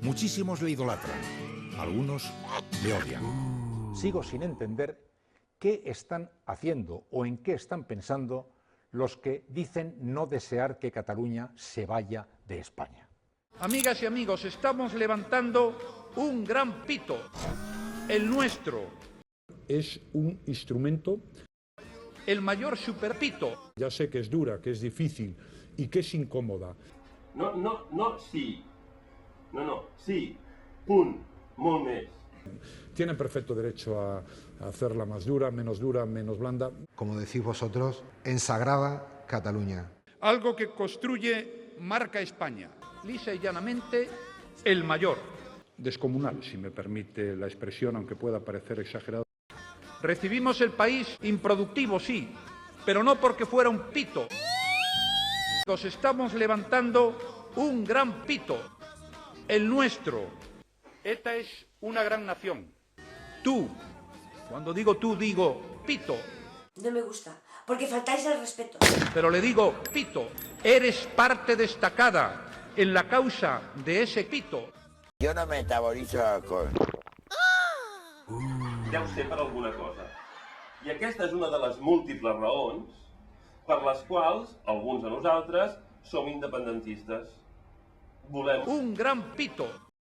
Muchísimos le idolatran, algunos le odian. Sigo sin entender qué están haciendo o en qué están pensando los que dicen no desear que Cataluña se vaya de España. Amigas y amigos, estamos levantando un gran pito, el nuestro. Es un instrumento. El mayor superpito. Ya sé que es dura, que es difícil y que es incómoda. No, sí. No, sí. Punt. Molt més. Tienen perfecto derecho a hacerla más dura, menos blanda. Como decís vosotros, en Sagrada Cataluña. Algo que construye marca España. Lisa y llanamente, el mayor. Descomunal, si me permite la expresión, aunque pueda parecer exagerado. Recibimos el país improductivo, sí, pero no porque fuera un pito. Nos estamos levantando un gran pito, el nuestro. Esta es una gran nación. Tú, cuando digo tú, digo pito. No me gusta, porque faltáis el respeto. Pero le digo pito, eres parte destacada en la causa de ese pito. Jo no metabolizo alcohol. Ja ho sé per alguna cosa. I aquesta és una de les múltiples raons per les quals alguns de nosaltres som independentistes. Volem un gran pito.